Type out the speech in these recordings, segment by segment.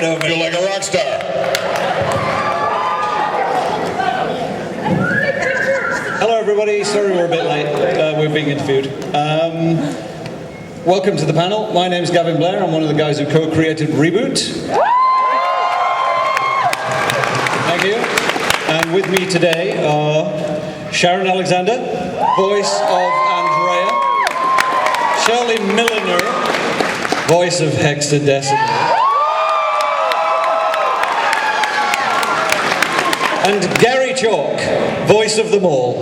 Get over Feel like a rock star. Hello, everybody. Sorry we're a bit late. We're being interviewed. Welcome to the panel. My name's Gavin Blair. I'm one of the guys who co-created ReBoot. Thank you. And with me today are Sharon Alexander, voice of Andrea, Shirley Millner, voice of Hexadecimal, and Garry Chalk, voice of them all.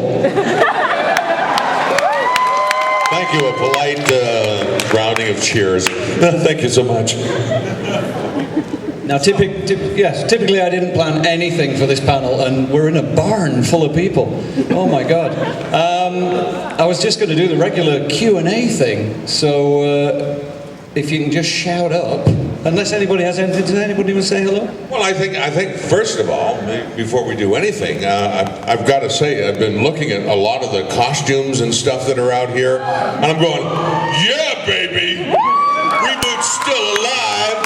Thank you, a polite rounding of cheers. Thank you so much. Now, typically I didn't plan anything for this panel, and we're in a barn full of people. Oh my God. I was just going to do the regular Q&A thing, so if you can just shout up, unless anybody has anything to say. Anybody want to say hello? Well, I think first of all, before we do anything, I've got to say, I've been looking at a lot of the costumes and stuff that are out here, and I'm going, yeah, baby, ReBoot's still alive.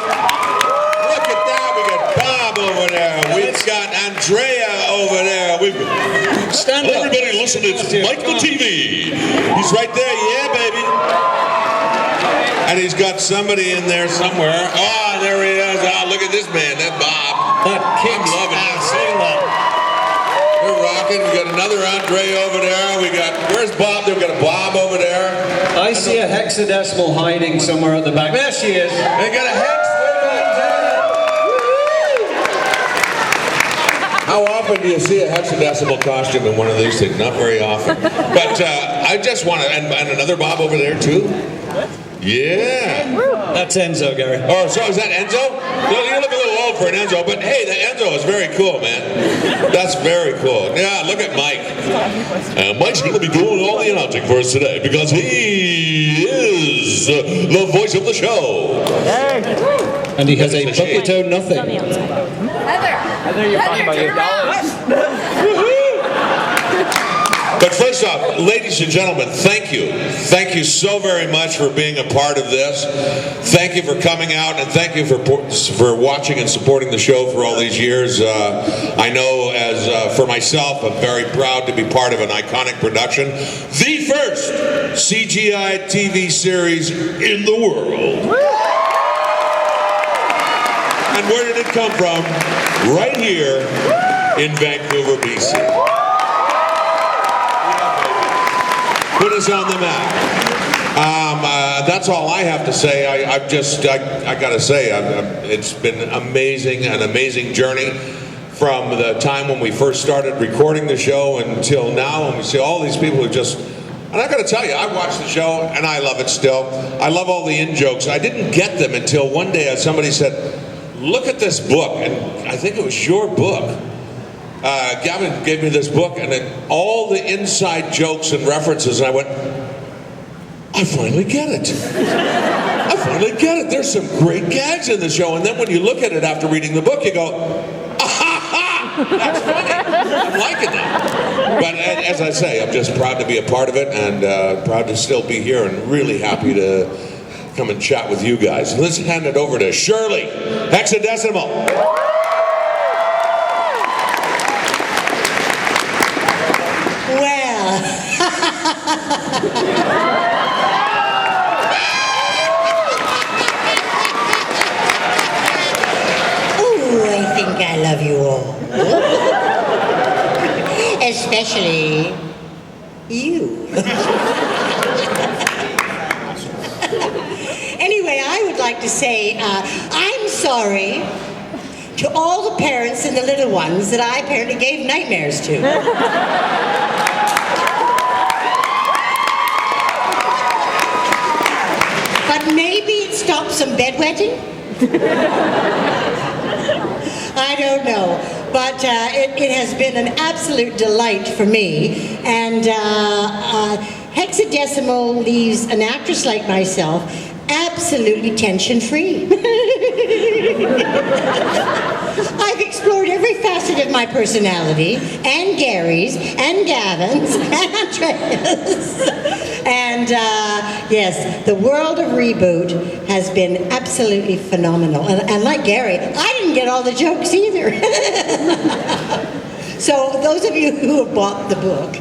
Look at that, we got Bob over there, we've got Andrea over there, we've got... Stand up. Everybody listen, it's Mike the TV. He's right there, yeah, baby. And he's got somebody in there somewhere. Oh, there he is. Oh, look at this man. That's Bob. That kicks I'm loving ass. it. We're rocking. We got another Andre over there. Where's Bob? We've got a Bob over there. I see a hexadecimal hiding somewhere at the back. There she is. They got a hex. How often do you see a hexadecimal costume in one of these things? Not very often. But I just want to, and another Bob over there too. Yeah. That's Enzo, Gary. Oh, so is that Enzo? You look a little old for an Enzo, but hey, the Enzo is very cool, man. That's very cool. Yeah, look at Mike. Mike's going to be doing all the announcing for us today because he is the voice of the show. And he has a bucket-o nothing. Heather, you're talking about your dollars. But first off, ladies and gentlemen, thank you. Thank you so very much for being a part of this. Thank you for coming out, and thank you for watching and supporting the show for all these years. I know, as for myself, I'm very proud to be part of an iconic production. The first CGI TV series in the world. And where did it come from? Right here in Vancouver, BC. Put us on the map. That's all I have to say. I got to say, it's been amazing, an amazing journey from the time when we first started recording the show until now, and we see all these people who just, and I got to tell you, I watched the show and I love it still. I love all the in-jokes. I didn't get them until one day somebody said, look at this book, and I think it was your book. Gavin gave me this book, and all the inside jokes and references, and I went, I finally get it. I finally get it. There's some great gags in the show, and then when you look at it after reading the book, you go, ah-ha-ha! That's funny. I'm liking that. But as I say, I'm just proud to be a part of it, and proud to still be here, and really happy to come and chat with you guys. Let's hand it over to Shirley, Hexadecimal. Well, oh, I think I love you all. Especially you. Anyway, I would like to say I'm sorry to all the parents and the little ones that I apparently gave nightmares to. But maybe it stopped some bedwetting? I don't know. But it has been an absolute delight for me. And Hexadecimal leaves an actress like myself absolutely tension-free. I've explored every facet of my personality, and Gary's, and Gavin's, and Andrea's. And yes, the world of Reboot has been absolutely phenomenal. And like Garry, I didn't get all the jokes either. So those of you who have bought the book,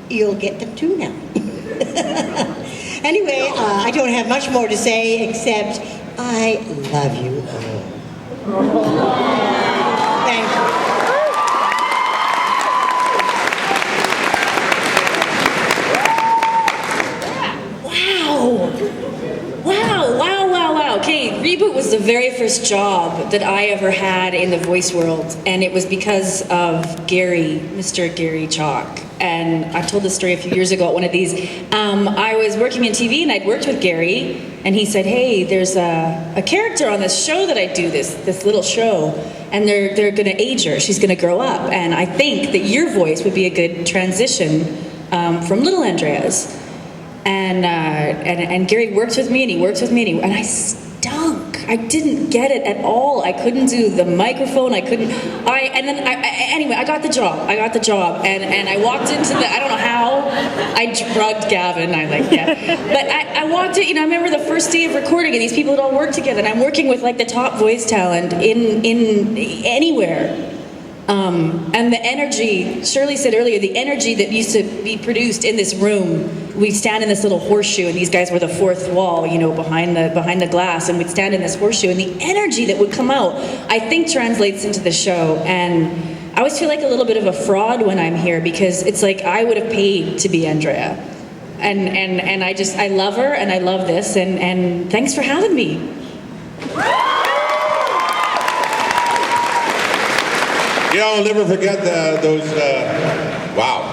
you'll get them too now. Anyway, I don't have much more to say except I love you all. Thank you. Wow. Okay, Reboot was the very first job that I ever had in the voice world, and it was because of Garry, Mr. Garry Chalk. And I told this story a few years ago at one of these. I was working in TV and I'd worked with Garry, and he said, hey, there's a character on this show that I do, this little show, and they're gonna age her, she's gonna grow up, and I think that your voice would be a good transition from little Andrea's. And Garry worked with me, and I stunk. I didn't get it at all. I couldn't do the microphone. Anyway, I got the job. And I walked into I don't know how, I drugged Gavin. But I walked in, I remember the first day of recording, and these people had all worked together, and I'm working with like the top voice talent in anywhere. And the energy, Shirley said earlier, the energy that used to be produced in this room, we'd stand in this little horseshoe, and these guys were the fourth wall, behind the glass, and we'd stand in this horseshoe, and the energy that would come out, I think translates into the show. And I always feel like a little bit of a fraud when I'm here, because it's like I would have paid to be Andrea. And I love her, and I love this, and thanks for having me. I'll never forget those, wow.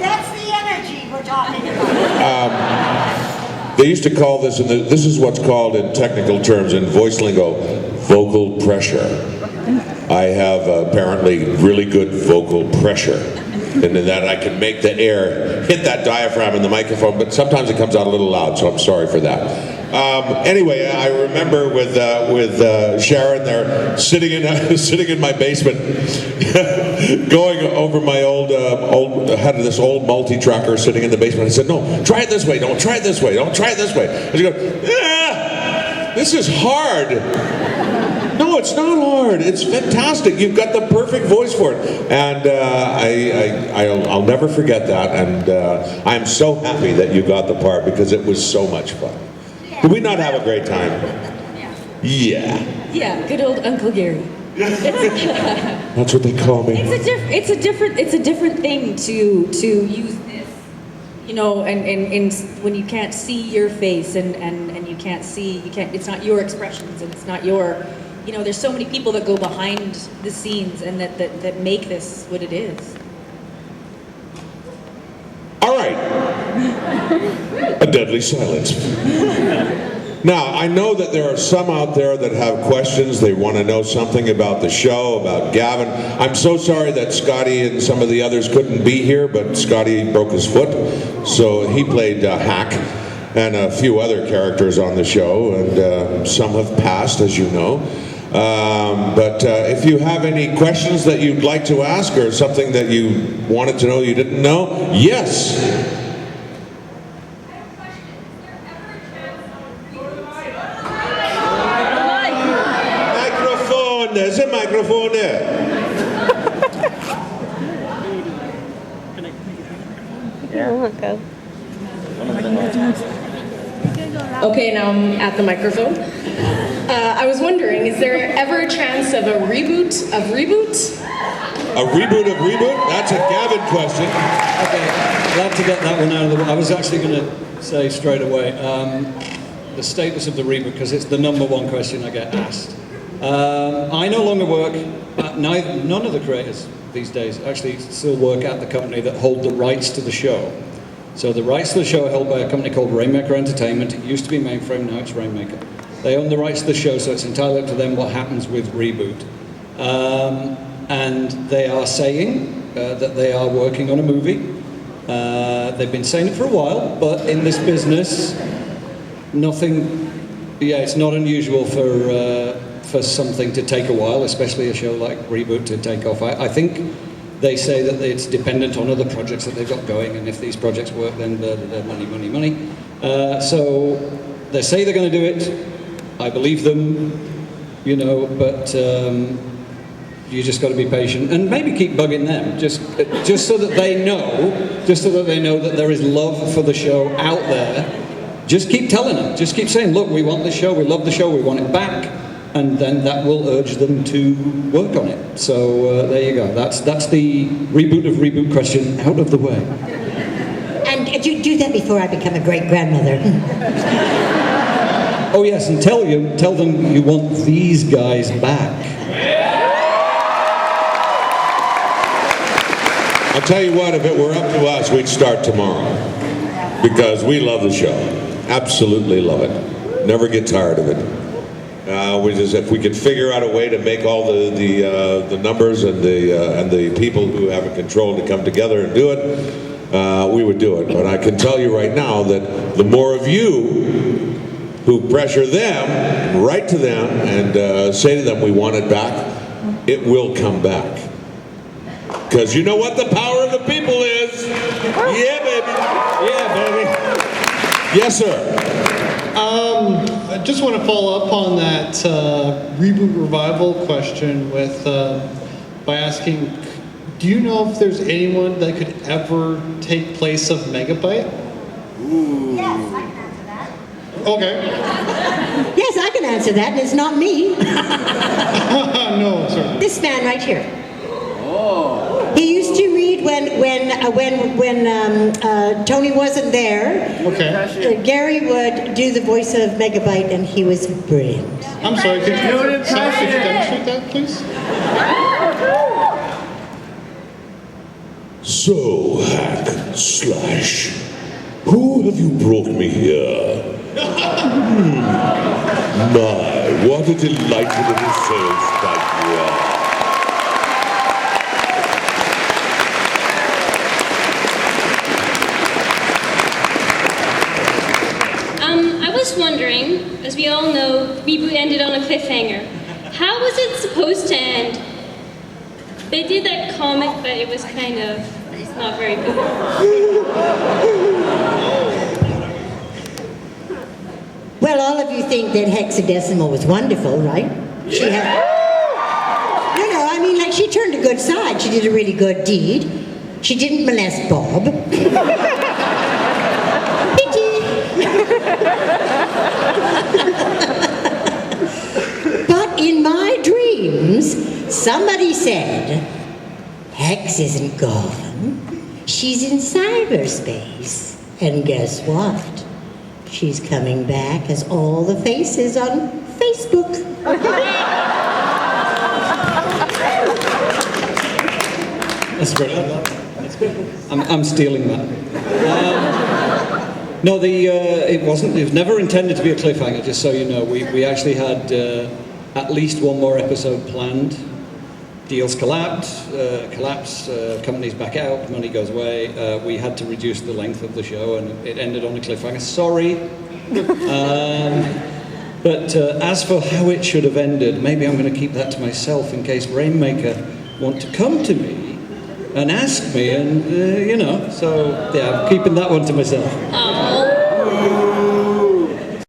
That's the energy we're talking about. They used to call this, this is what's called in technical terms, in voice lingo, vocal pressure. I have apparently really good vocal pressure, and in that I can make the air hit that diaphragm in the microphone, but sometimes it comes out a little loud, so I'm sorry for that. Anyway, I remember with Sharon there sitting in my basement, going over my old had this old multi-tracker sitting in the basement. I said, "No, try it this way. Don't try it this way. Don't try it this way." And she goes, "This is hard." No, it's not hard. It's fantastic. You've got the perfect voice for it, and I'll never forget that. And I'm so happy that you got the part, because it was so much fun. Did we not have a great time? Yeah. Yeah, good old Uncle Garry. That's what they call me. It's a different thing to use this, and when you can't see your face and it's not your expressions, and it's not your, there's so many people that go behind the scenes and that make this what it is. All right. A deadly silence. Now, I know that there are some out there that have questions. They want to know something about the show, about Gavin. I'm so sorry that Scotty and some of the others couldn't be here, but Scotty broke his foot, so he played Hack and a few other characters on the show, and some have passed, as you know. But if you have any questions that you'd like to ask, or something that you wanted to know you didn't know, yes. Microphone, there's a microphone there. Okay, now I'm at the microphone. I was wondering, is there ever a chance of a reboot of Reboot? A reboot of Reboot? That's a Gavin question. Okay, glad to get that one out of the way. I was actually going to say straight away the status of the reboot, because it's the number one question I get asked. I no longer work at none of the creators these days actually still work at the company that hold the rights to the show. So the rights to the show are held by a company called Rainmaker Entertainment. It used to be Mainframe, now it's Rainmaker. They own the rights to the show, so it's entirely up to them what happens with Reboot. And they are saying that they are working on a movie. They've been saying it for a while, but in this business, it's not unusual for something to take a while, especially a show like Reboot to take off. I think They say that it's dependent on other projects that they've got going, and if these projects work, then they're money, money, money. So they say they're going to do it. I believe them, you know, but you just got to be patient and maybe keep bugging them, just so that they know, that there is love for the show out there. Just keep telling them, just keep saying, look, we want this show, we love the show, we want it back, and then that will urge them to work on it. So there you go. That's the reboot of Reboot question out of the way. And do that before I become a great grandmother. Oh yes, and tell them you want these guys back. I'll tell you what, if it were up to us, we'd start tomorrow. Because we love the show. Absolutely love it. Never get tired of it. If we could figure out a way to make all the numbers and the people who have it controlled to come together and do it, we would do it. But I can tell you right now that the more of you who pressure them, write to them, and say to them, we want it back, it will come back. Because you know what the power of the people is? Yeah, baby. Yeah, baby. Yes, sir. I just want to follow up on that reboot revival question with by asking, do you know if there's anyone that could ever take place of Megabyte? Ooh. Yes, I can answer that. Okay. Yes, I can answer that, and it's not me. No, sorry. This man right here. Oh. He used to read when Tony wasn't there. Okay. Gary would do the voice of Megabyte, and he was brilliant. I'm sorry, could you demonstrate that, please? So, hack and slash, who have you brought me here? My, what a delightful little sales that you are. I was wondering, as we all know, Reboot ended on a cliffhanger. How was it supposed to end? They did that comic, but it was kind of not very good. Well, all of you think that Hexadecimal was wonderful, right? She had... No, I mean, like, she turned a good side. She did a really good deed. She didn't molest Bob. But in my dreams, somebody said, Hex isn't gone. She's in cyberspace. And guess what? She's coming back as all the faces on Facebook. That's brilliant. That's good. I'm stealing that. No, it wasn't. It was never intended to be a cliffhanger. Just so you know, we actually had at least one more episode planned. Deals collapse, companies back out, money goes away. We had to reduce the length of the show, and it ended on a cliffhanger. Sorry. But as for how it should have ended, maybe I'm going to keep that to myself in case Rainmaker want to come to me and ask me, and so yeah, I'm keeping that one to myself. Oh.